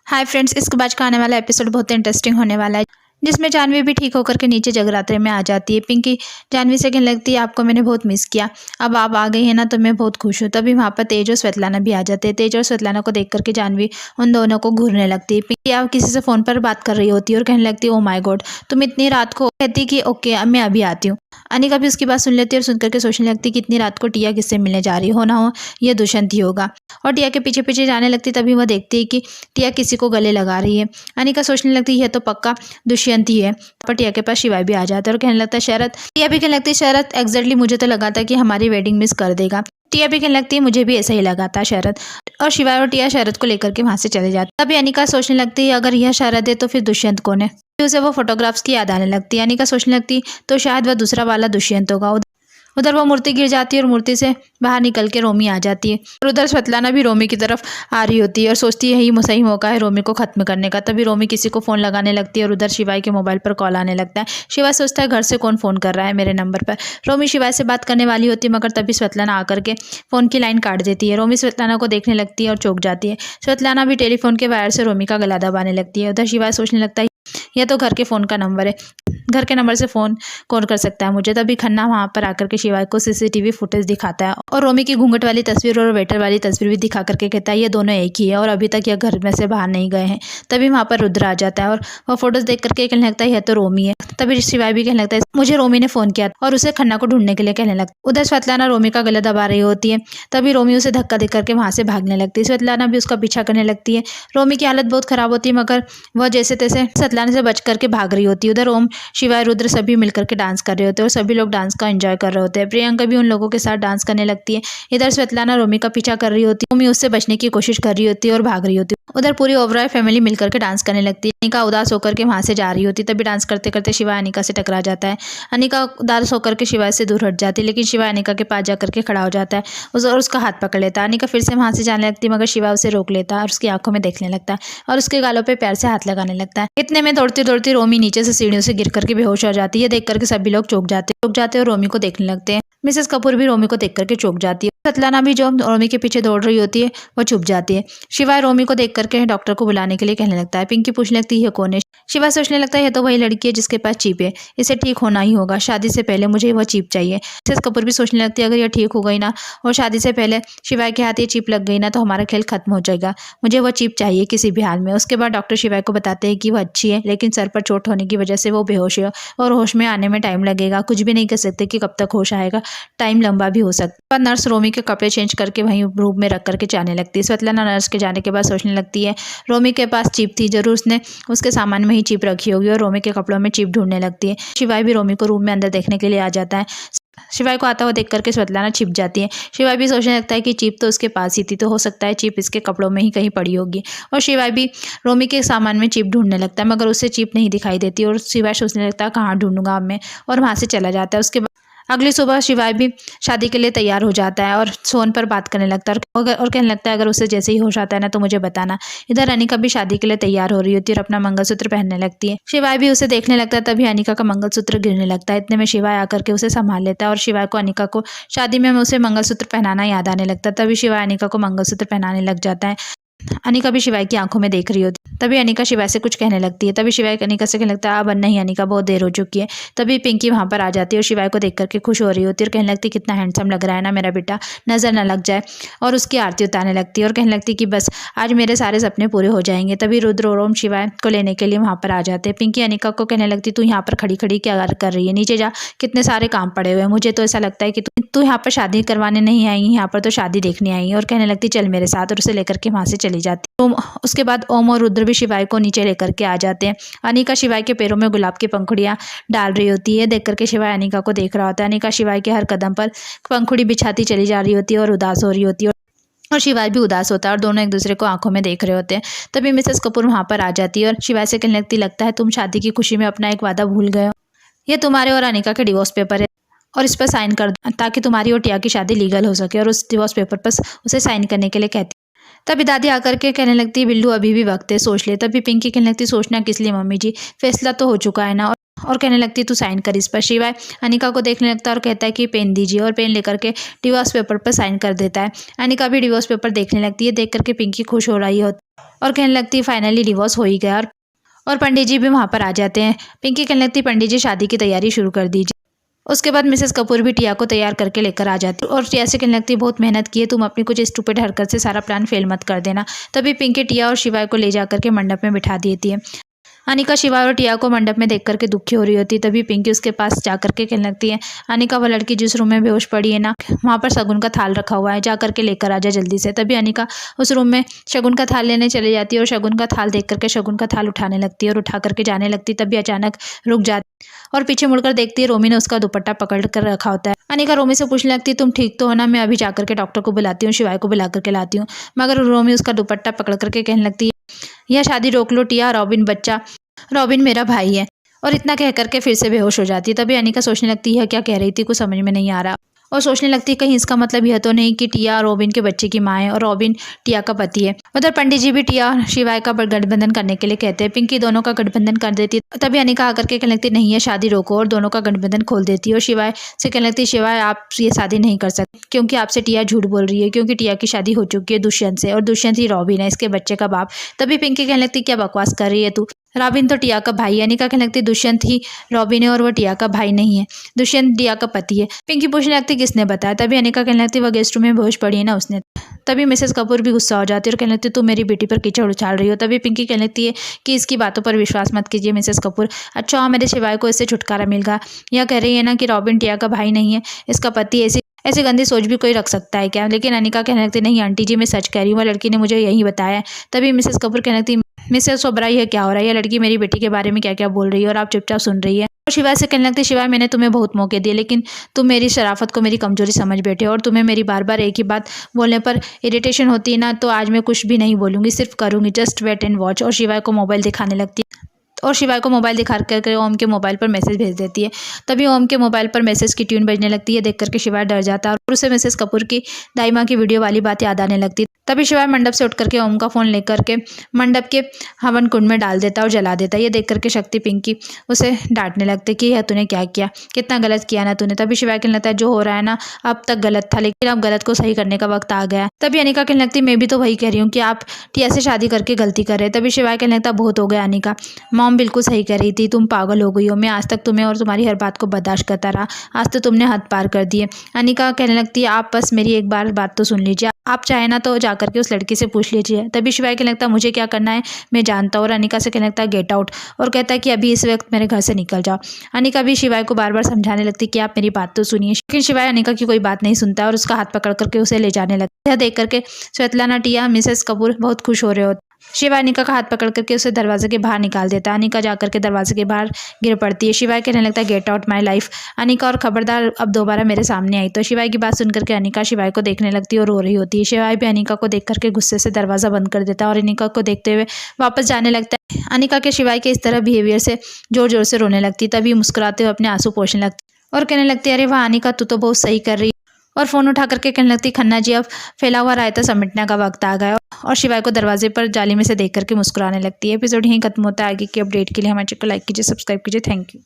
Hi friends, इसके बाद का आने वाला एपिसोड बहुत इंटरेस्टिंग होने वाला है, जिसमें जानवी भी ठीक होकर के नीचे जगराते में आ जाती है। पिंकी जानवी से कहने लगती है, आपको मैंने बहुत मिस किया, अब आप आ गई है ना तो मैं बहुत खुश हूँ। तभी वहाँ पर तेज और स्वेतलाना भी आ जाते हैं। तेज और स्वेतलाना को देख करके जानवी उन दोनों को घूरने लगती है। पिंकी अब किसी से फ़ोन पर बात कर रही होती है और कहने लगती है, ओ माय गॉड, तुम इतनी रात को। कहती कि ओके, अब मैं अभी आती हूँ। अनिका भी उसकी बात सुन लेती है और सुन करके सोचने लगती है कि इतनी रात को टिया किससे मिलने जा रही हो, ना हो ये दुष्यंत ही होगा। और टिया के पीछे पीछे जाने लगती तभी वह देखती है कि टिया किसी को गले लगा रही है। अनिका सोचने लगती है तो पक्का दुष्यंत ही है। पर टिया के पास शिवाय भी आ जाता है और कहने लगता है शरद। टिया भी कहने लगती है शरद, एग्जैक्टली मुझे तो लगा था कि हमारी वेडिंग मिस कर देगा। टिया भी कहने लगती है मुझे भी ऐसा ही लगा था शरद। और शिवाय और टिया शरद को लेकर के वहां से चले जाते। तभी अनिका सोचने लगती है अगर यह शरद है तो फिर दुष्यंत कौन है। फिर उसे वो फोटोग्राफ्स की याद आने लगती है। अनिका सोचने लगती तो शायद वह दूसरा वाला दुष्यंत होगा। उधर वो मूर्ति गिर जाती है और मूर्ति से बाहर निकल के रोमी आ जाती है। और उधर स्वेतलाना भी रोमी की तरफ आ रही होती है और सोचती है यही सही मौका है रोमी को खत्म करने का। तभी रोमी किसी को फ़ोन लगाने लगती है और उधर शिवाय के मोबाइल पर कॉल आने लगता है। शिवाय सोचता है घर से कौन फ़ोन कर रहा है मेरे नंबर पर। रोमी शिवाय से बात करने वाली होती है, मगर तभी स्वेतलाना आकर के फ़ोन की लाइन काट देती है। रोमी स्वेतलाना को देखने लगती है और चौंक जाती है। स्वेतलाना भी टेलीफोन के वायर से रोमी का गला दबाने लगती है। उधर शिवाय सोचने लगता है यह तो घर के फ़ोन का नंबर है, घर के नंबर से फ़ोन कौन कर सकता है मुझे। तभी खन्ना वहाँ पर आकर के शिवाय को सीसीटीवी फुटेज दिखाता है और रोमी की घूंघट वाली तस्वीर और वेटर वाली तस्वीर भी दिखा करके कहता है ये दोनों एक ही है और अभी तक यह घर में से बाहर नहीं गए हैं। तभी वहाँ पर रुद्र आ जाता है और वह फोटोज देख करके कहने लगता है यह तो रोमी है। तभी शिवाय भी कहने लगता है मुझे रोमी ने फ़ोन किया और उसे खन्ना को ढूंढने के लिए कहने लगता है। उधर स्वेतलाना रोमी का गला दबा रही होती है। तभी रोमी उसे धक्का दे करके वहाँ से भागने लगती है। स्वेतलाना भी उसका पीछा करने लगती है। रोमी की हालत बहुत खराब होती है, मगर वह जैसे तैसे स्वेतलाना से बच करके भाग रही होती है। उधर ओम, शिवाय, रुद्र सभी मिलकर के डांस कर रहे होते हैं और सभी लोग डांस का एंजॉय कर रहे होते हैं। प्रियंका भी उन लोगों के साथ डांस करने लगती है। इधर स्वेतलाना रोमी का पीछा कर रही होती है। रोमी उससे बचने की कोशिश कर रही होती है और भाग रही होती है। उधर पूरी ओबराय फैमिली मिलकर के डांस करने लगती है। अनिका उदास होकर के वहां से जा रही होती है। तभी डांस करते करते शिवाय अनिका से टकरा जाता है। अनिका उदास होकर के शिवाय से दूर हट जाती है, लेकिन शिवाय अनिका के पास जाकर के खड़ा हो जाता है और उसका हाथ पकड़ लेता है। अनिका फिर से वहां से जाने लगती है, मगर शिवाय उसे रोक लेता है और उसकी आंखों में देखने लगता है और उसके गालों पे प्यार से हाथ लगाने लगता है। इतने में दौड़ती दौड़ती रोमी नीचे से सीढ़ियों से गिर करके बेहोश हो जाती है। देख करके सभी लोग चौंक जाते और रोमी को देखने लगते हैं। मिसेस कपूर भी रोमी को देख करके चौंक जाती है। सतलाना भी जो रोमी के पीछे दौड़ रही होती है वो छुप जाती है। शिवाय रोमी को देख करके डॉक्टर को बुलाने के लिए कहने लगता है। पिंकी पूछने लगती है कौन है। शिवाय सोचने लगता है ये तो वही लड़की है जिसके पास चीप है, इसे ठीक होना ही होगा, शादी से पहले मुझे वह चीप चाहिए। मिसेस कपूर भी सोचने लगती है अगर यह ठीक हो गई ना और शादी से पहले शिवाय के हाथ ये चीप लग गई ना तो हमारा खेल खत्म हो जाएगा, मुझे वह चीप चाहिए किसी भी हाल में। उसके बाद डॉक्टर शिवाय को बताते हैं कि वह अच्छी है, लेकिन सर पर चोट होने की वजह से वो बेहोश है और होश में आने में टाइम लगेगा। कुछ भी नहीं कर सकते कि कब तक होश आएगा, टाइम लंबा भी हो सकता है। नर्स रोमी के कपड़े चेंज करके वहीं रूम में रख करके जाने लगती है। स्वेतलाना नर्स के जाने के बाद सोचने लगती है रोमी के पास चिप थी, जरूर उसने उसके सामान में ही चिप रखी होगी और रोमी के कपड़ों में चिप ढूंढने लगती है। शिवाय भी रोमी को रूम में अंदर देखने के लिए आ जाता है। शिवाय को आता हुआ देख करके स्वेतलाना छिप जाती है। शिवाय भी सोचने लगता है कि चिप तो उसके पास ही थी, तो हो सकता है चिप इसके कपड़ों में ही कहीं पड़ी होगी। और शिवाय भी रोमी के सामान में चिप ढूंढने लगता है, मगर उसे चिप नहीं दिखाई देती और शिवाय सोचने लगता है कहाँ ढूंढूंगा अब मैं, और वहाँ से चला जाता है। उसके बाद अगली सुबह शिवाय भी शादी के लिए तैयार हो जाता है और सोन पर बात करने लगता है और कहने लगता है अगर उसे जैसे ही होश आता है ना तो मुझे बताना। इधर अनिका भी शादी के लिए तैयार हो रही होती है और अपना मंगलसूत्र पहनने लगती है। शिवाय भी उसे देखने लगता है। तभी अनिका का मंगलसूत्र गिरने लगता है। इतने में शिवाय आकर के उसे संभाल लेता है और शिवाय को अनिका को शादी में उसे मंगलसूत्र पहनाना याद आने लगता है। तभी शिवाय अनिका को मंगलसूत्र पहनाने लग जाता है। अनिका भी शिवाय की आंखों में देख रही होती है। तभी अनिका शिवाय से कुछ कहने लगती है। तभी शिवाय अनिका से कहने लगता है अब नहीं अनिका, बहुत देर हो चुकी है। तभी पिंकी वहां पर आ जाती है और शिवाय को देख करके खुश हो रही होती है और कहने लगती है कितना हैंडसम लग रहा है ना मेरा बेटा, नजर न लग जाए। और उसकी आरती उतारने लगती है और कहने लगती है कि बस आज मेरे सारे सपने पूरे हो जाएंगे। तभी रुद्र और ओम शिवाय को लेने के लिए वहां पर आ जाते हैं। पिंकी अनिका को कहने लगती तू यहाँ पर खड़ी खड़ी क्या कर रही है, नीचे जा, कितने सारे काम पड़े हुए हैं। मुझे तो ऐसा लगता है कि तू यहाँ पर शादी करवाने नहीं आई, यहाँ पर तो शादी देखने आई है। और कहने लगती चल मेरे साथ, और उसे लेकर के वहां से चली जाती। उसके बाद ओम और रुद्र भी शिवाय को नीचे लेकर के आ जाते हैं। अनिका शिवाय के पैरों में गुलाब की पंखुड़ियां डाल रही होती है। देख करके शिवाय अनिका को देख रहा होता है। अनिका शिवाय के हर कदम पर पंखुड़ी बिछाती चली जा रही होती है और उदास हो रही होती है और शिवाय भी उदास होता है और दोनों एक दूसरे को आंखों में देख रहे होते हैं। तभी मिसेस कपूर वहां पर आ जाती है और शिवाय से कहने लगता है तुम शादी की खुशी में अपना एक वादा भूल गए हो। ये तुम्हारे और अनिका के डिवोर्स पेपर है और इस पर साइन कर दो ताकि तुम्हारी और टिया की शादी लीगल हो सके। और उस डिवोर्स पेपर पर उसे साइन करने के लिए कहती। तभी दादी आकर के कहने लगती है बिल्लू अभी भी वक्त है, सोच ले। तभी पिंकी कहने लगती सोचना किस लिए मम्मी जी, फैसला तो हो चुका है ना। और कहने लगती तू साइन कर इस पर। शिवाय अनिका को देखने लगता है और कहता है कि पेन दीजिए, और पेन लेकर के डिवोर्स पेपर पर साइन कर देता है। अनिका भी डिवोर्स पेपर देखने लगती है। देख करके पिंकी खुश हो रही होती और कहने लगती है फाइनली डिवोर्स हो ही गया। और पंडित जी भी वहाँ पर आ जाते हैं। पिंकी कहने लगती है पंडित जी शादी की तैयारी शुरू कर दीजिए। उसके बाद मिसेस कपूर भी टिया को तैयार करके लेकर आ जाती है और टिया से कहने लगती है बहुत मेहनत की है, तुम अपनी कुछ स्टूपिड हरकत से सारा प्लान फेल मत कर देना। तभी पिंकी टिया और शिवाय को ले जाकर के मंडप में बिठा देती है। अनिका शिवाय और टिया को मंडप में देख करके दुखी हो रही होती है। तभी पिंकी उसके पास जा करके कहने लगती है अनिका वो लड़की जिस रूम में बेहोश पड़ी है ना, वहाँ पर शगुन का थाल रखा हुआ है, जा करके लेकर आ जा जल्दी से। तभी अनिका उस रूम में शगुन का थाल लेने चली जाती है और शगुन का थाल देख करके शगुन का थाल उठाने लगती है और उठा करके जाने लगती है। तभी अचानक रुक जाती और पीछे मुड़कर देखती है रोमी ने उसका दुपट्टा पकड़ कर रखा होता है। अनिका रोमी से पूछने लगती है तुम ठीक तो हो ना, मैं अभी जाकर के डॉक्टर को बुलाती हूँ, शिवाय को बुला करके लाती हूँ। मगर रोमी उसका दुपट्टा पकड़ करके कहने लगती है यह शादी रोक लो टिया, रॉबिन मेरा भाई है। और इतना कह करके फिर से बेहोश हो जाती है। तभी अनिका सोचने लगती है क्या कह रही थी, कुछ समझ में नहीं आ रहा। और सोचने लगती है कहीं इसका मतलब यह तो नहीं कि टिया रॉबिन के बच्चे की माँ है और रॉबिन टिया का पति है। उधर पंडित जी भी टिया और शिवाय का गठबंधन करने के लिए कहते हैं। पिंकी दोनों का गठबंधन कर देती है। तभी अनिका आकर के कहने लगती नहीं है शादी रोको और दोनों का गठबंधन खोल देती है। और शिवाय से कहने लगती शिवाय आप ये शादी नहीं कर सकते क्योंकि आपसे टिया झूठ बोल रही है, क्योंकि टिया की शादी हो चुकी है दुष्यंत से और दुष्यंत ही रॉबिन है इसके बच्चे का बाप। तभी पिंकी कहने लगती क्या बकवास कर रही है तू, रॉबिन तो टिया का भाई है। अनिका कहने लगती दुष्यंत ही रॉबिन है और वो टिया का भाई नहीं है, दुष्यंत टिया का पति है। पिंकी पूछने लगती किसने बताया। तभी अनिका कहने लगती वो गेस्ट रूम में बेहोश पड़ी है ना उसने। तभी मिसेस कपूर भी गुस्सा हो जाती है और कहने लगती तू मेरी बेटी पर कीचड़ उछाल रही हो। तभी पिंकी कहने लगती है कि इसकी बातों पर विश्वास मत कीजिए मिसेस कपूर। अच्छा मेरे शिवाय को इससे छुटकारा मिल गया। यह कह रही है ना कि रॉबिन टिया का भाई नहीं है, इसका पति। ऐसी गंदी सोच भी कोई रख सकता है क्या। लेकिन अनिका कहने लगती नहीं आंटी जी मैं सच कह रही हूँ, वह लड़की ने मुझे यही बताया है। तभी मिसेस कपूर कहने लगती मिसेस ओबराई है क्या हो रहा है, यह लड़की मेरी बेटी के बारे में क्या क्या बोल रही है और आप चुपचाप सुन रही है। और शिवाय से कहने लगती शिवाय मैंने तुम्हें बहुत मौके दिए लेकिन तुम मेरी शराफत को मेरी कमजोरी समझ बैठे और तुम्हें मेरी बार बार एक ही बात बोलने पर इरिटेशन होती है ना, तो आज मैं कुछ भी नहीं बोलूँगी, सिर्फ करूँगी, जस्ट वेट एंड वॉच। और शिवाय को मोबाइल दिखाने लगती है और शिवाय को मोबाइल दिखा करके ओम के मोबाइल पर मैसेज भेज देती है। तभी ओम के मोबाइल पर मैसेज की ट्यून बजने लगती है। देख करके शिवाय डर जाता है और उसे मिसेस कपूर की दाई माँ की वीडियो वाली बात याद आने लगती है। तभी शिवाय मंडप से उठ करके ओम का फ़ोन लेकर के मंडप के हवन कुंड में डाल देता है और जला देता है। ये देख करके शक्ति पिंकी उसे डांटने लगती कि यह तूने क्या किया, कितना गलत किया ना तूने। तभी शिवाय कहने लगता है जो हो रहा है ना अब तक गलत था लेकिन अब गलत को सही करने का वक्त आ गया। तभी अनिका कहने लगती मैं भी तो वही कह रही हूँ कि आप टिया से शादी करके गलती कर रहे। तभी शिवाय कहने लगता बहुत हो गया अनिका, मॉम बिल्कुल सही कह रही थी, तुम पागल हो गई हो। मैं आज तक तुम्हें और तुम्हारी हर बात को बर्दाश्त करता रहा, आज तो तुमने हद पार कर दिए। अनिका कहने लगती है आप बस मेरी एक बार बात तो सुन लीजिए, आप चाहे ना तो जाकर के उस लड़की से पूछ लीजिए। तभी शिवाय कहने लगता मुझे क्या करना है मैं जानता हूँ। और अनिका से कहने लगता गेट आउट और कहता है कि अभी इस वक्त मेरे घर से निकल जाओ। अनिका भी शिवाय को बार बार समझाने लगती कि आप मेरी बात तो सुनिए, लेकिन शिवाय अनिका की कोई बात नहीं सुनता और उसका हाथ पकड़ करके उसे ले जाने लगता है। देख करके स्वेतलाना टिया मिसेस कपूर बहुत खुश हो रहे होते। शिवाय अनिका का हाथ पकड़ करके उसे दरवाजे के बाहर निकाल देता है। अनिका जाकर के दरवाजे के बाहर गिर पड़ती है। शिवाय कहने लगता है get out my life Anika, और खबरदार अब दोबारा मेरे सामने आई। तो शिवाय की बात सुन करके अनिका शिवाय को देखने लगती है और रो रही होती है। शिवाय भी अनिका को देख करके गुस्से से दरवाजा बंद कर देता है और अनिका को देखते हुए वापस जाने लगता है। अनिका के शिवाय के इस तरह बिहेवियर से जोर जोर से रोने लगती, तभी मुस्कुराते हुए अपने आंसू पोंछने लगती और कहने लगती अरे वाह अनिका तू तो बहुत सही कर रही। और फ़ोन उठा करके कहने लगती खन्ना जी अब फैला हुआ रायता समेटने का वक्त आ गया। और शिवाय को दरवाजे पर जाली में से देख करके मुस्कुराने लगती है। एपिसोड यहीं खत्म होता है। आगे की अपडेट के लिए हमारे चैनल को लाइक कीजिए, सब्सक्राइब कीजिए। Thank you.